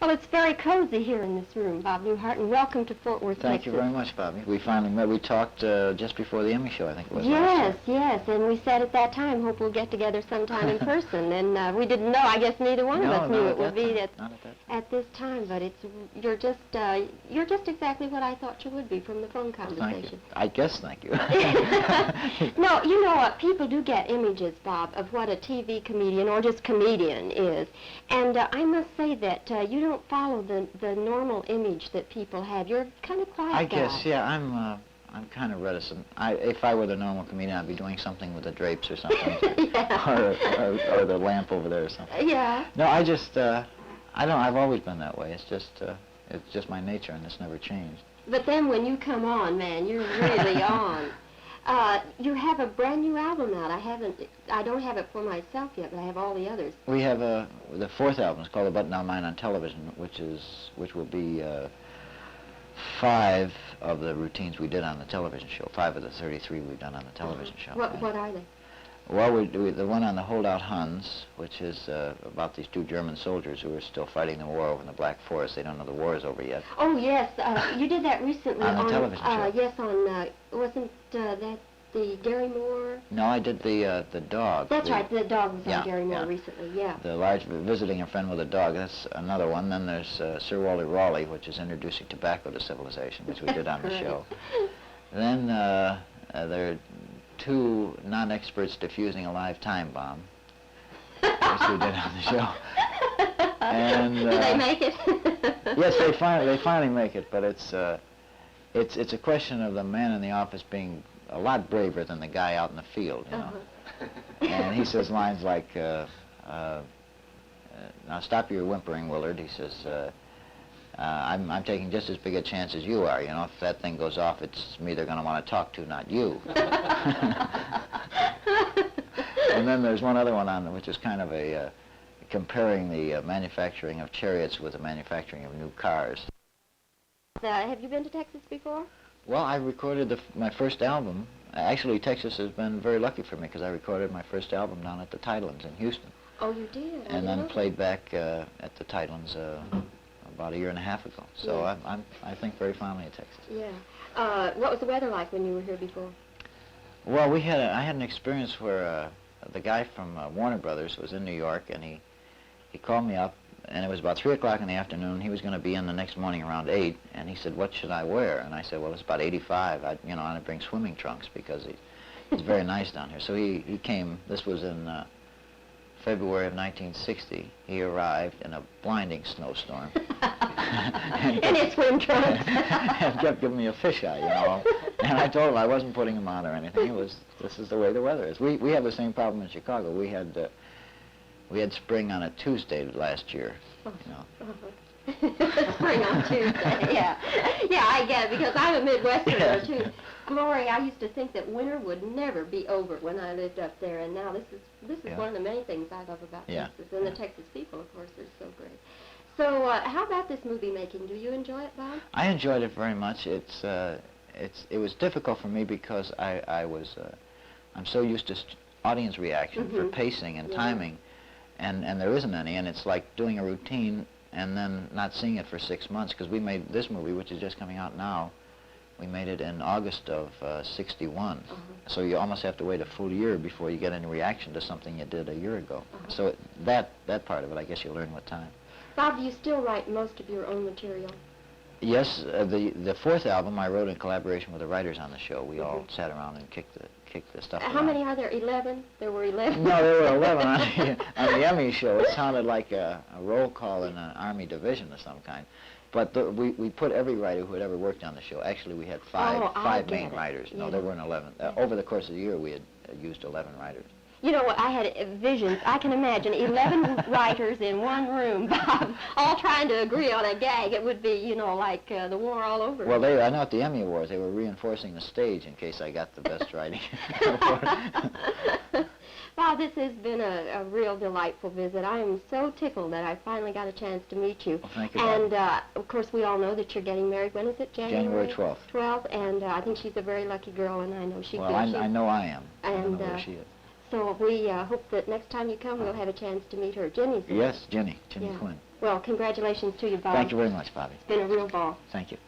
Well, it's very cozy here in this room, Bob Newhart, and welcome to Fort Worth, Thank you very much, Bobbie. We finally met. We talked just before the Emmy show, I think it was Yes, yes, and we said at that time, hope we'll get together sometime in person, and we didn't know, I guess neither one of us knew it would be at this time, but you're just exactly what I thought you would be from the phone conversation. Thank you. Thank you. No, you know what, people do get images, Bob, of what a TV comedian or just comedian is, and I must say that you don't follow the normal image that people have. You're kind of quiet I guy. guess, yeah, I'm kind of reticent. If I were the normal comedian, I'd be doing something with the drapes or something, yeah. or the lamp over there or something. Yeah. No, I just, I've always been that way. It's just my nature, and it's never changed. But then when you come on, man, you're really on. You have a brand new album out. I don't have it for myself yet, but I have all the others. We have the fourth album. It's called The Button Down Mind on Television, which will be 5 of the routines we did on the television show. 5 of the 33 we've done on the television show. What are they? Well, the one on the Holdout Huns, which is about these 2 German soldiers who are still fighting the war over in the Black Forest. They don't know the war is over yet. Oh, yes. You did that recently on the television show. Yes, wasn't that the Gary Moore? No, I did the dog. That's right, the dog was on Gary Moore recently, yeah. The large visiting a friend with a dog, that's another one. Then there's Sir Walter Raleigh, which is introducing tobacco to civilization, which we did on the show. Then there are 2 non-experts diffusing a live time bomb, which we did on the show. And do they make it? Yes, they finally make it, but it's a question of the man in the office being a lot braver than the guy out in the field, you know. And he says lines like, now stop your whimpering, Willard. He says, I'm taking just as big a chance as you are. You know, if that thing goes off, it's me they're going to want to talk to, not you. And then there's one other one on which is kind of a comparing the manufacturing of chariots with the manufacturing of new cars. Have you been to Texas before? Well, I recorded my first album. Actually, Texas has been very lucky for me because I recorded my first album down at the Tidelands in Houston. Oh, you did? And then played back at the Tidelands about a year and a half ago. So yeah. I think very fondly of Texas. Yeah. What was the weather like when you were here before? Well, I had an experience where the guy from Warner Brothers was in New York, and he called me up, and it was about 3 o'clock in the afternoon. He was going to be in the next morning around 8, and he said, "What should I wear?" And I said, "Well, it's about 85. I bring swimming trunks because it's very nice down here." So he came. This was in February of 1960. He arrived in a blinding snowstorm. In his swim trunks. And kept giving me a fisheye, you know. And I told him I wasn't putting him on or anything. This is the way the weather is. We have the same problem in Chicago. We had spring on a Tuesday last year, you know. Spring on Tuesday, yeah. Yeah, I get it, because I'm a Midwesterner, too. Glory, I used to think that winter would never be over when I lived up there, and now this is one of the many things I love about Texas, and the Texas people, of course, are so great. So, how about this movie making? Do you enjoy it, Bob? I enjoyed it very much. It was difficult for me because I'm so used to audience reaction for pacing and timing. And there isn't any, and it's like doing a routine and then not seeing it for 6 months, because we made this movie, which is just coming out now, we made it in August of '61. So you almost have to wait a full year before you get any reaction to something you did a year ago. So that part of it, I guess you learn with time. Bob, do you still write most of your own material? Yes, the fourth album I wrote in collaboration with the writers on the show. We all sat around and kicked the stuff How around. many are there? 11? There were 11? No, there were 11 on the Emmy show. It sounded like a roll call in an Army division of some kind. But we put every writer who had ever worked on the show. Actually, we had five main writers. No, there weren't 11. Over the course of the year, we had used 11 writers. You know what, I had visions. I can imagine 11 writers in one room, Bob, all trying to agree on a gag. It would be, you know, like the war all over. Well, I know at the Emmy Awards, they were reinforcing the stage in case I got the best writing. Bob, this has been a real delightful visit. I am so tickled that I finally got a chance to meet you. Well, thank you, and, of course, we all know that you're getting married. When is it, January 12th. 12th, and I think she's a very lucky girl, and I know she Well, I know I am. And, I know where she is. So we hope that next time you come, we'll have a chance to meet her. Jenny's Yes, Jenny yeah. Quinn. Well, congratulations to you, Bob. Thank you very much, Bobbie. It's been a real ball. Thank you.